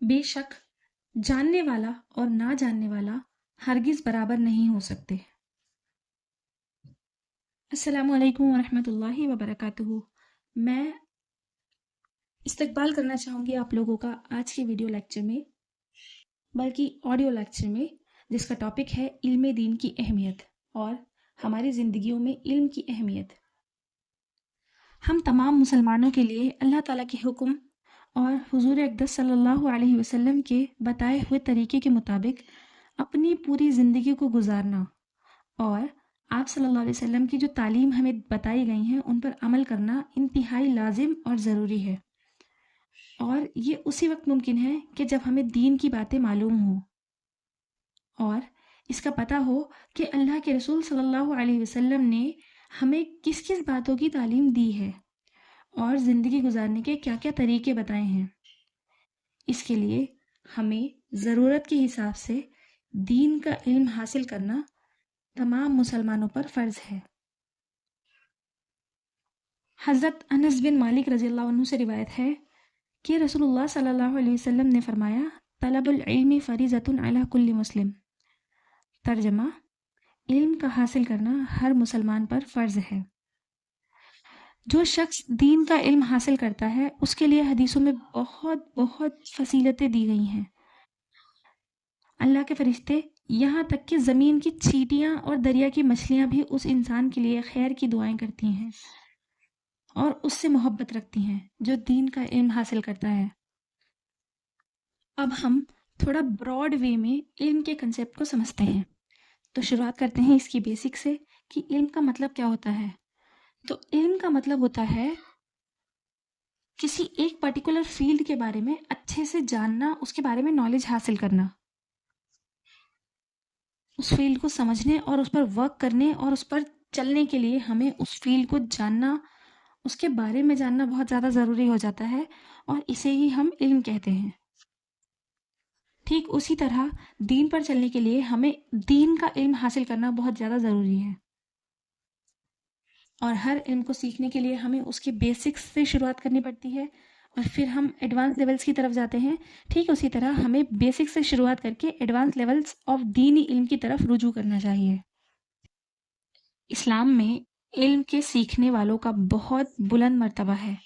बेशक जानने वाला और ना जानने वाला हरगिज़ बराबर नहीं हो सकते। अस्सलामु अलैकुम वरहमतुल्लाहि वबरकातुहू। मैं इस्तकबाल करना चाहूँगी आप लोगों का आज के वीडियो लेक्चर में, बल्कि ऑडियो लेक्चर में, जिसका टॉपिक है इल्म दीन की अहमियत और हमारी ज़िंदगियों में इल्म की अहमियत। हम तमाम मुसलमानों के लिए अल्लाह ताला के हुक्म और हुजूर अक़दस सल्लल्लाहु अलैहि वसल्लम के बताए हुए तरीके के मुताबिक अपनी पूरी ज़िंदगी को गुजारना और आप सल्लल्लाहु अलैहि वसल्लम की जो तालीम हमें बताई गई हैं उन पर अमल करना इंतहाई लाजिम और ज़रूरी है। और ये उसी वक्त मुमकिन है कि जब हमें दीन की बातें मालूम हो और इसका पता हो कि अल्लाह के रसूल सल्लल्लाहु अलैहि वसल्लम ने हमें किस किस बातों की तालीम दी है और ज़िंदगी गुजारने के क्या क्या तरीके बताए हैं। इसके लिए हमें ज़रूरत के हिसाब से दीन का इल्म हासिल करना तमाम मुसलमानों पर फ़र्ज़ है। हज़रत अनस बिन मालिक रज़ियल्लाहु अन्हु से रिवायत है कि रसूलुल्लाह सल्लल्लाहु अलैहि वसल्लम ने फरमाया, तलबुल इल्मी फ़रीज़तुन अला कुल्ली मुस्लिम। तर्जमा, इल्म का हासिल करना हर मुसलमान पर फ़र्ज़ है। जो शख्स दीन का इल्म हासिल करता है उसके लिए हदीसों में बहुत बहुत फसीलतें दी गई हैं। अल्लाह के फरिश्ते यहाँ तक कि ज़मीन की चींटियाँ और दरिया की मछलियाँ भी उस इंसान के लिए खैर की दुआएं करती हैं और उससे मोहब्बत रखती हैं जो दीन का इल्म हासिल करता है। अब हम थोड़ा ब्रॉड वे में इल्म के कंसेप्ट को समझते हैं। तो शुरुआत करते हैं इसकी बेसिक से कि इल्म का मतलब क्या होता है। तो इल्म का मतलब होता है किसी एक पर्टिकुलर फील्ड के बारे में अच्छे से जानना, उसके बारे में नॉलेज हासिल करना, उस फील्ड को समझने और उस पर वर्क करने और उस पर चलने के लिए हमें उस फील्ड को जानना, उसके बारे में जानना बहुत ज़्यादा ज़रूरी हो जाता है और इसे ही हम इल्म कहते हैं। ठीक उसी तरह दीन पर चलने के लिए हमें दीन का इल्म हासिल करना बहुत ज़्यादा ज़रूरी है और हर इल्म को सीखने के लिए हमें उसके बेसिक्स से शुरुआत करनी पड़ती है और फिर हम एडवांस लेवल्स की तरफ जाते हैं। ठीक उसी तरह हमें बेसिक्स से शुरुआत करके एडवांस लेवल्स ऑफ दीनी इल्म की तरफ रुजू करना चाहिए। इस्लाम में इल्म के सीखने वालों का बहुत बुलंद मर्तबा है,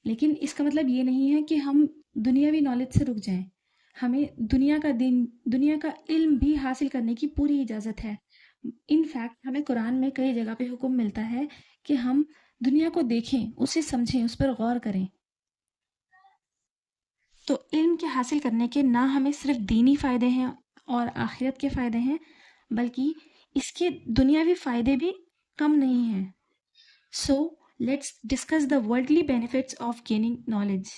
लेकिन इसका मतलब ये नहीं है कि हम दुनियावी नॉलेज से रुक जाएं। हमें दुनिया का इल्म भी हासिल करने की पूरी इजाज़त है। इनफैक्ट हमें कुरान में कई जगह पे हुक्म मिलता है कि हम दुनिया को देखें, उसे समझें, उस पर गौर करें। तो इल्म के हासिल करने के ना हमें सिर्फ दीनी फ़ायदे हैं और आखिरत के फ़ायदे हैं, बल्कि इसके दुनियावी फ़ायदे भी कम नहीं हैं। So let's discuss the worldly benefits of gaining knowledge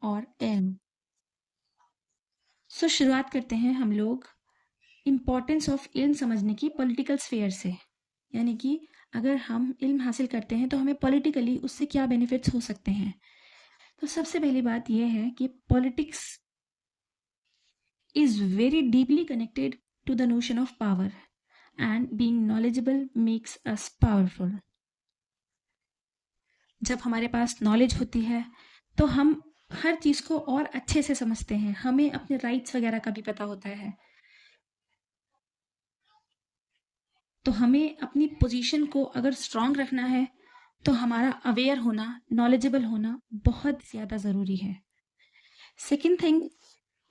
और इल्म। सो शुरुआत करते हैं हम लोग इम्पोर्टेंस ऑफ इल्म समझने की पॉलिटिकल स्फेयर से, यानी कि अगर हम इल्म हासिल करते हैं तो हमें पॉलिटिकली उससे क्या बेनिफिट्स हो सकते हैं। तो सबसे पहली बात यह है कि politics is very deeply connected to the notion of power and being knowledgeable makes us powerful. जब हमारे पास नॉलेज होती है तो हम हर चीज़ को और अच्छे से समझते हैं, हमें अपने राइट्स वगैरह का भी पता होता है। तो हमें अपनी पोजीशन को अगर स्ट्रांग रखना है तो हमारा अवेयर होना, नॉलेजेबल होना बहुत ज़्यादा ज़रूरी है। Second thing,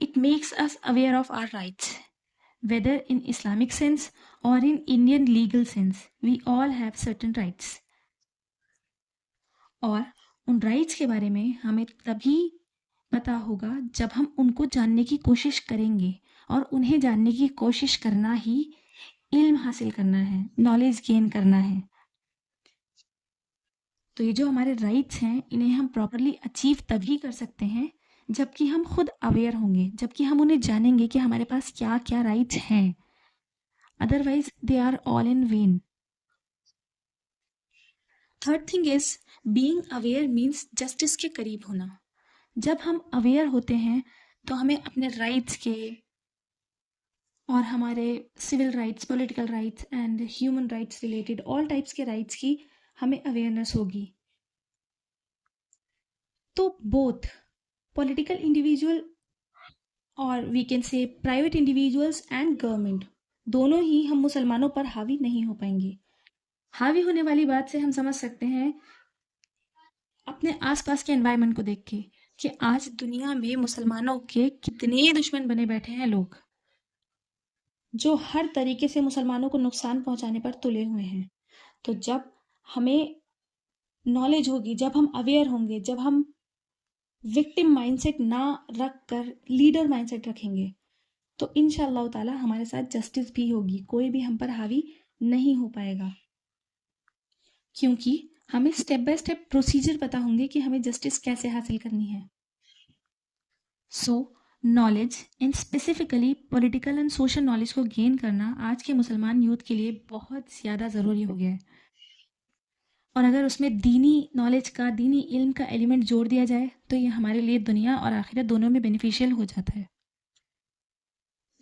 it makes us aware of our rights. Whether in Islamic sense or in Indian legal sense, we all have certain rights. और उन राइट्स के बारे में हमें तभी पता होगा जब हम उनको जानने की कोशिश करेंगे और उन्हें जानने की कोशिश करना ही इल्म हासिल करना है, नॉलेज गेन करना है। तो ये जो हमारे राइट्स हैं इन्हें हम प्रॉपरली अचीव तभी कर सकते हैं जबकि हम खुद अवेयर होंगे, जबकि हम उन्हें जानेंगे कि हमारे पास क्या क्या राइट्स हैं। Otherwise they are all in vain. Third thing is being aware means justice के करीब होना। जब हम अवेयर होते हैं तो हमें अपने राइट्स के और हमारे civil rights, political rights and human rights related all types के राइट्स की हमें अवेयरनेस होगी। तो बोथ पॉलिटिकल इंडिविजुअल और we can say private individuals and government, दोनों ही हम मुसलमानों पर हावी नहीं हो पाएंगे। हावी होने वाली बात से हम समझ सकते हैं अपने आसपास के एनवायरनमेंट को देख के कि आज दुनिया में मुसलमानों के कितने दुश्मन बने बैठे हैं लोग, जो हर तरीके से मुसलमानों को नुकसान पहुंचाने पर तुले हुए हैं। तो जब हमें नॉलेज होगी, जब हम अवेयर होंगे, जब हम विक्टिम माइंडसेट ना रख कर लीडर माइंडसेट रखेंगे, तो इंशाअल्लाह ताला हमारे साथ जस्टिस भी होगी, कोई भी हम पर हावी नहीं हो पाएगा, क्योंकि हमें स्टेप बाय स्टेप प्रोसीजर पता होंगे कि हमें जस्टिस कैसे हासिल करनी है। So knowledge and specifically political and social knowledge को गेन करना आज के मुसलमान यूथ के लिए बहुत ज़्यादा ज़रूरी हो गया है। और अगर उसमें दीनी नॉलेज का, दीनी इल्म का एलिमेंट जोड़ दिया जाए तो ये हमारे लिए दुनिया और आखिरत दोनों में बेनिफिशियल हो जाता है।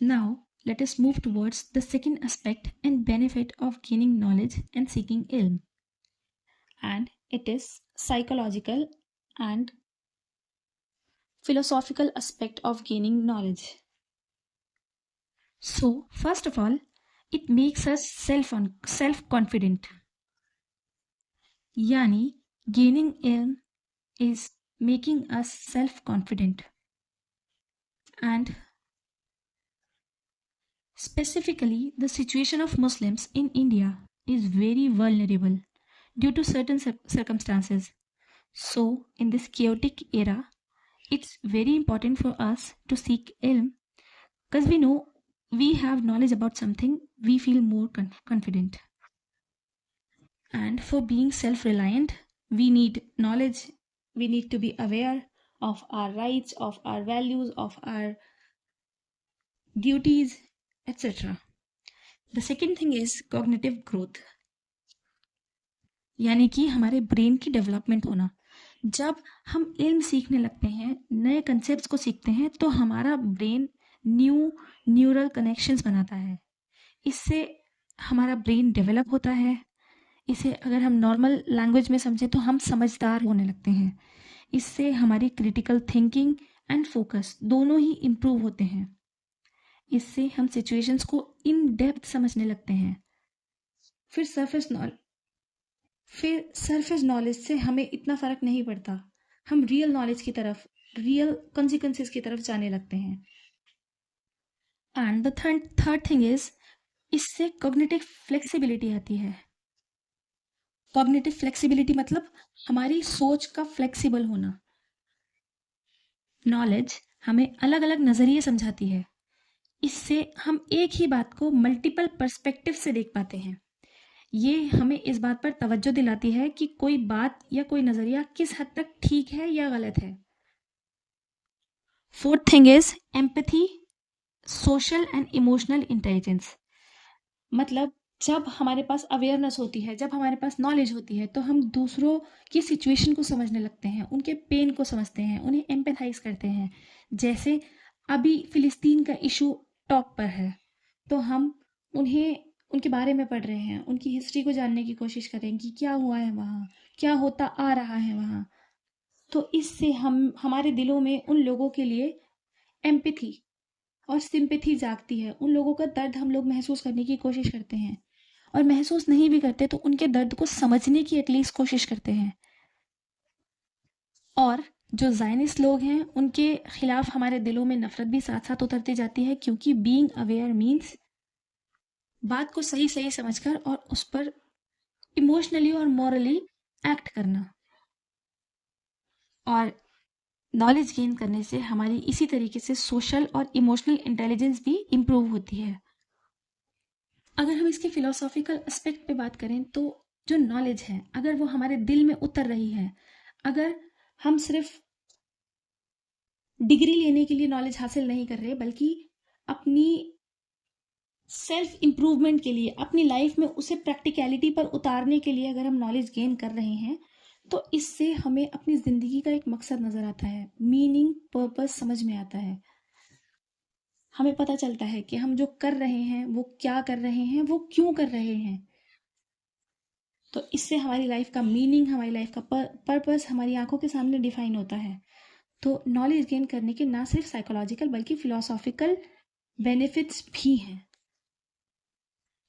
Now let us move towards the second aspect and benefit of gaining knowledge and seeking ilm, and it is psychological and philosophical aspect of gaining knowledge. So first of all, it makes us self confident, yani gaining ilm is making us self confident, and specifically the situation of Muslims in India is very vulnerable due to certain circumstances. So in this chaotic era, it's very important for us to seek ilm, because we know we have knowledge about something, we feel more confident. And for being self-reliant, we need knowledge, we need to be aware of our rights, of our values, of our duties, etc. The second thing is cognitive growth, यानी कि हमारे brain की development होना। जब हम इल्म सीखने लगते हैं, नए कंसेप्ट्स को सीखते हैं, तो हमारा ब्रेन न्यूरल कनेक्शंस बनाता है। इससे हमारा ब्रेन डेवलप होता है। इसे अगर हम नॉर्मल लैंग्वेज में समझें तो हम समझदार होने लगते हैं। इससे हमारी क्रिटिकल थिंकिंग एंड फोकस दोनों ही इम्प्रूव होते हैं। इससे हम सिचुएशंस को इन डेप्थ समझने लगते हैं। फिर सरफेस नॉलेज से हमें इतना फ़र्क नहीं पड़ता, हम रियल नॉलेज की तरफ, रियल कॉन्सिक्वेंसेस की तरफ जाने लगते हैं। And the third thing is, इससे कॉग्निटिव फ्लेक्सिबिलिटी आती है। कॉग्निटिव फ्लेक्सिबिलिटी मतलब हमारी सोच का फ्लेक्सिबल होना। नॉलेज हमें अलग अलग नज़रिए समझाती है। इससे हम एक ही बात को मल्टीपल पर्सपेक्टिव से देख पाते हैं। ये हमें इस बात पर तवज्जो दिलाती है कि कोई बात या कोई नज़रिया किस हद तक ठीक है या गलत है। Fourth thing is empathy, social and emotional intelligence. मतलब जब हमारे पास अवेयरनेस होती है, जब हमारे पास नॉलेज होती है, तो हम दूसरों की सिचुएशन को समझने लगते हैं, उनके पेन को समझते हैं, उन्हें एम्पैथाइज करते हैं। जैसे अभी फ़िलिस्तीन का इशू टॉप पर है, तो हम उनके बारे में पढ़ रहे हैं, उनकी हिस्ट्री को जानने की कोशिश करें कि क्या हुआ है वहाँ, क्या होता आ रहा है वहाँ। तो इससे हमारे दिलों में उन लोगों के लिए एम्पैथी और सिंपैथी जागती है। उन लोगों का दर्द हम लोग महसूस करने की कोशिश करते हैं, और महसूस नहीं भी करते तो उनके दर्द को समझने की एटलीस्ट कोशिश करते हैं। और जो ज़ायनिस्ट लोग हैं, उनके खिलाफ हमारे दिलों में नफरत भी साथ साथ उतरती जाती है, क्योंकि बीइंग अवेयर मीन्स बात को सही सही समझकर और उस पर इमोशनली और मॉरली एक्ट करना। और नॉलेज गेन करने से हमारी इसी तरीके से सोशल और इमोशनल इंटेलिजेंस भी इम्प्रूव होती है। अगर हम इसके फिलोसॉफिकल एस्पेक्ट पे बात करें, तो जो नॉलेज है, अगर वो हमारे दिल में उतर रही है, अगर हम सिर्फ डिग्री लेने के लिए नॉलेज हासिल नहीं कर रहे, बल्कि अपनी सेल्फ इम्प्रूवमेंट के लिए, अपनी लाइफ में उसे प्रैक्टिकलिटी पर उतारने के लिए अगर हम नॉलेज गेन कर रहे हैं, तो इससे हमें अपनी ज़िंदगी का एक मकसद नज़र आता है, मीनिंग, पर्पस समझ में आता है। हमें पता चलता है कि हम जो कर रहे हैं, वो क्या कर रहे हैं, वो क्यों कर रहे हैं। तो इससे हमारी लाइफ का मीनिंग, हमारी लाइफ का पर्पस हमारी आंखों के सामने डिफाइन होता है। तो नॉलेज गेन करने के ना सिर्फ साइकोलॉजिकल बल्कि फिलोसॉफिकल बेनिफिट्स भी हैं।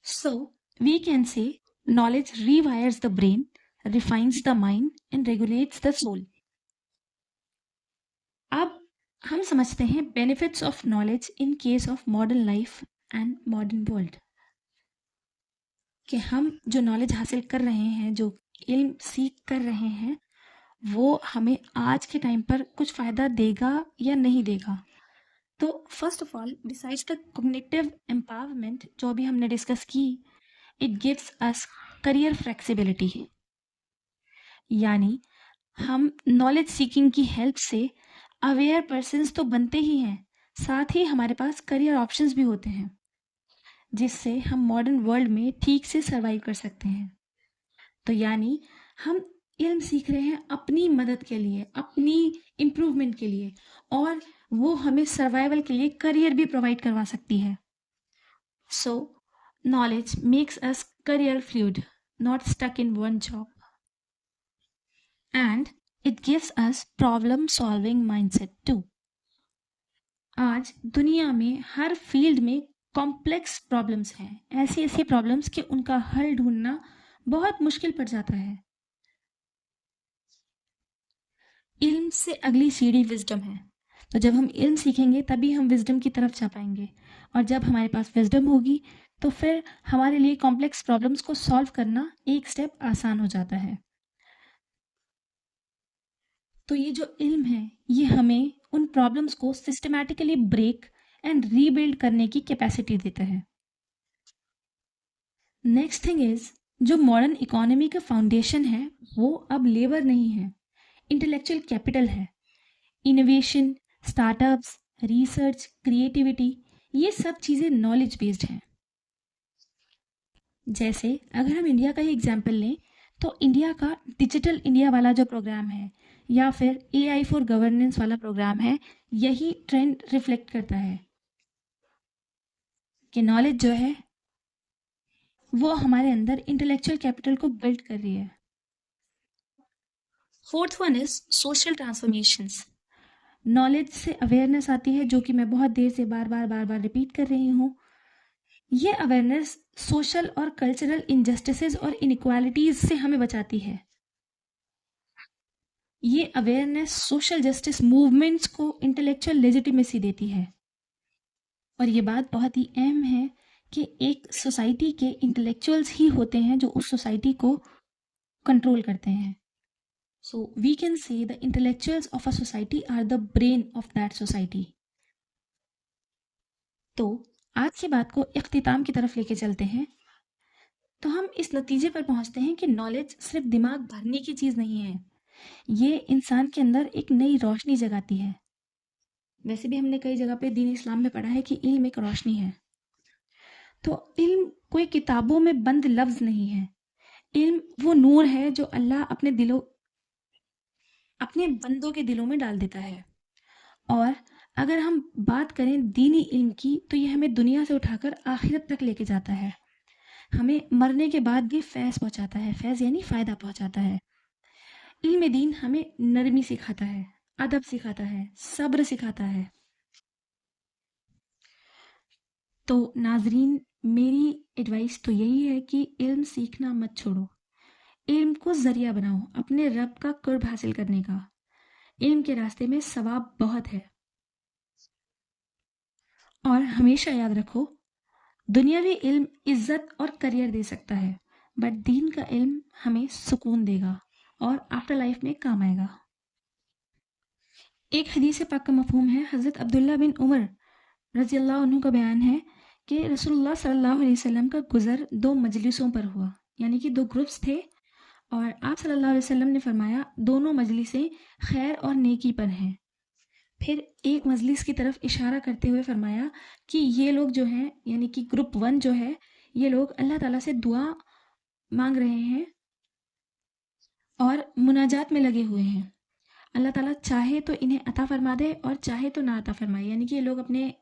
So we can say knowledge rewires the brain, refines the mind and regulates the soul. अब हम समझते हैं benefits of knowledge in case of modern life and modern world. कि हम जो नॉलेज हासिल कर रहे हैं, जो इल्म सीख कर रहे हैं, वो हमें आज के टाइम पर कुछ फ़ायदा देगा या नहीं देगा। तो first of all, besides the cognitive empowerment जो भी हमने डिस्कस की, it gives us career flexibility. यानी हम नॉलेज सीकिंग की हेल्प से अवेयर पर्सन्स तो बनते ही हैं, साथ ही हमारे पास करियर ऑप्शंस भी होते हैं जिससे हम मॉडर्न वर्ल्ड में ठीक से सर्वाइव कर सकते हैं। तो यानी हम इल्म सीख रहे हैं अपनी मदद के लिए, अपनी इम्प्रूवमेंट के लिए, और वो हमें सर्वाइवल के लिए करियर भी प्रोवाइड करवा सकती है। So knowledge makes us career fluid, not stuck in one job, and it gives us problem solving mindset too. आज दुनिया में हर फील्ड में कॉम्प्लेक्स प्रॉब्लम्स हैं, ऐसी ऐसी प्रॉब्लम्स कि उनका हल ढूंढना बहुत मुश्किल पड़ जाता है। इल्म से अगली सीढ़ी विजडम है। तो जब हम इल्म सीखेंगे तभी हम विजडम की तरफ जा पाएंगे, और जब हमारे पास विजडम होगी तो फिर हमारे लिए कॉम्प्लेक्स प्रॉब्लम्स को सॉल्व करना एक स्टेप आसान हो जाता है। तो ये जो इल्म है, ये हमें उन प्रॉब्लम्स को सिस्टमैटिकली ब्रेक एंड रीबिल्ड करने की कैपेसिटी देता है। नेक्स्ट थिंग इज, जो मॉडर्न इकोनॉमी का फाउंडेशन है वो अब लेबर नहीं है, इंटेलेक्चुअल कैपिटल है। इनोवेशन, स्टार्टअप्स, रिसर्च, क्रिएटिविटी, ये सब चीज़ें नॉलेज बेस्ड हैं। जैसे अगर हम इंडिया का ही एग्जाम्पल लें तो इंडिया का डिजिटल इंडिया वाला जो प्रोग्राम है या फिर AI फॉर गवर्नेंस वाला प्रोग्राम है, यही ट्रेंड रिफ्लेक्ट करता है कि नॉलेज जो है वो हमारे अंदर इंटेलेक्चुअल कैपिटल को बिल्ड कर रही है। Fourth one is social transformations. Knowledge से अवेयरनेस आती है, जो कि मैं बहुत देर से बार बार रिपीट कर रही हूँ। ये अवेयरनेस सोशल और कल्चरल इनजस्टिसेस और इनइक्वालिटीज से हमें बचाती है। ये अवेयरनेस सोशल जस्टिस मूवमेंट्स को इंटेलेक्चुअल लेजिटिमेसी देती है। और ये बात बहुत ही अहम है कि एक सोसाइटी के इंटेलेक्चुअल्स ही होते हैं जो उस सोसाइटी को कंट्रोल करते हैं। So we can say the intellectuals of a society are the brain of that society. तो आज की बात को इख्तिताम की तरफ लेके चलते हैं। तो हम इस नतीजे पर पहुंचते हैं कि नॉलेज सिर्फ दिमाग भरने की चीज़ नहीं है, ये इंसान के अंदर एक नई रोशनी जगाती है। वैसे भी हमने कई जगह पे दीन इस्लाम में पढ़ा है कि इल्म एक रोशनी है। तो इल्म कोई किताबों में बंद लफ्ज़ नहीं है, इल्म वो नूर है जो अल्लाह अपने बंदों के दिलों में डाल देता है। और अगर हम बात करें दीनी इल्म की, तो ये हमें दुनिया से उठाकर आखिरत तक लेके जाता है, हमें मरने के बाद भी फैज़ पहुंचाता है। फैज़ यानी फ़ायदा पहुंचाता है। इल्म दीन हमें नरमी सिखाता है, अदब सिखाता है, सब्र सिखाता है। तो नाजरीन, मेरी एडवाइस तो यही है कि इल्म सीखना मत छोड़ो, इल्म को ज़रिया बनाओ अपने रब का कुर्ब हासिल करने का। इल्म के रास्ते में सवाब बहुत है। और हमेशा याद रखो, दुनियावी इल्म इज्जत और करियर दे सकता है, बट दीन का इल्म हमें सुकून देगा और आफ्टर लाइफ में काम आएगा। एक हदीस पाक का मफहूम है, हज़रत अब्दुल्ला बिन उमर रज़ियल्लाहु अन्हु का बयान है कि रसूलुल्लाह सल्लल्लाहु अलैहि वसल्लम का गुज़र दो मजलिसों पर हुआ, यानी कि दो ग्रुप्स थे, और आप सल्लल्लाहु अलैहि वसल्लम ने फरमाया दोनों मजलिसें खैर और नेकी पर हैं। फिर एक मजलिस की तरफ इशारा करते हुए फरमाया कि ये लोग जो हैं, यानी कि ग्रुप 1 जो है, ये लोग अल्लाह ताला से दुआ मांग रहे हैं और मुनाजात में लगे हुए हैं। अल्लाह ताला चाहे तो इन्हें अता फरमा दे और चाहे तो ना अता फरमाए, यानी कि ये लोग अपने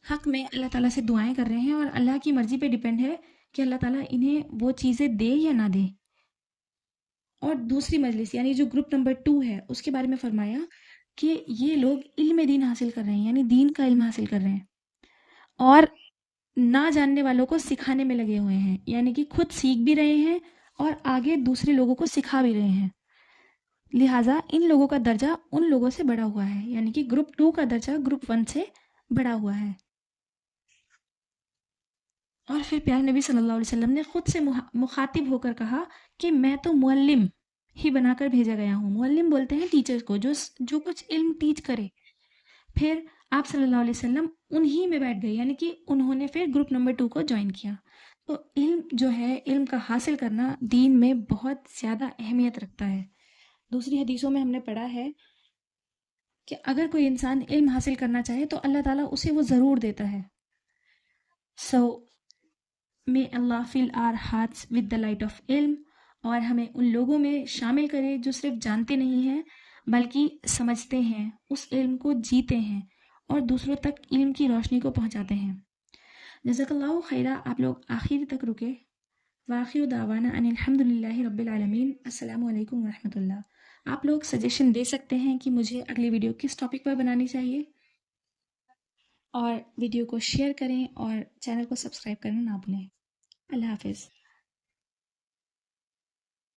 हक में अल्लाह ताला से दुआएं कर रहे हैं और अल्लाह की मर्ज़ी पे डिपेंड है कि अल्लाह ताला इन्हें वो चीज़ें दे या ना दे। और दूसरी मजलिस यानी जो ग्रुप नंबर 2 है उसके बारे में फरमाया कि ये लोग इल्म दीन हासिल कर रहे हैं, यानी दीन का इल्म हासिल कर रहे हैं और ना जानने वालों को सिखाने में लगे हुए हैं, यानी कि खुद सीख भी रहे हैं और आगे दूसरे लोगों को सिखा भी रहे हैं। लिहाजा इन लोगों का दर्जा उन लोगों से बढ़ा हुआ है, यानी कि ग्रुप 2 का दर्जा ग्रुप 1 से बढ़ा हुआ है। और फिर प्यारे नबी सल्लल्लाहु अलैहि वसल्लम ने खुद से मुखातिब होकर कहा कि मैं तो मुअल्लिम ही बनाकर भेजा गया हूँ। मुअल्लिम बोलते हैं टीचर्स को, जो कुछ इल्म टीच करे। फिर आप सल्लल्लाहु अलैहि वसल्लम उन्हीं में बैठ गए, यानी कि उन्होंने फिर ग्रुप नंबर 2 को ज्वाइन किया। तो इल्म जो है, इल्म का हासिल करना दीन में बहुत ज़्यादा अहमियत रखता है। दूसरी हदीसों में हमने पढ़ा है कि अगर कोई इंसान इल्म हासिल करना चाहे तो अल्लाह ताला उसे वो ज़रूर देता है। So may Allah fill our hearts with the light of इल्म, और हमें उन लोगों में शामिल करे जो सिर्फ जानते नहीं हैं बल्कि समझते हैं, उस इल्म को जीते हैं और दूसरों तक इल्म की रोशनी को पहुंचाते हैं। जज़ाकल्लाहु खैरा। आप लोग आखिर तक रुके। वाखिर दावाना अनिल हम्दुलिल्लाहि रब्बिल आलमीन। अस्सलामु अलैकुम रहमतुल्लाह। आप लोग सजेशन दे सकते हैं कि मुझे अगली वीडियो किस टॉपिक पर बनानी चाहिए, और वीडियो को शेयर करें और चैनल को सब्सक्राइब करना ना भूलें। अल्लाह हाफिज़।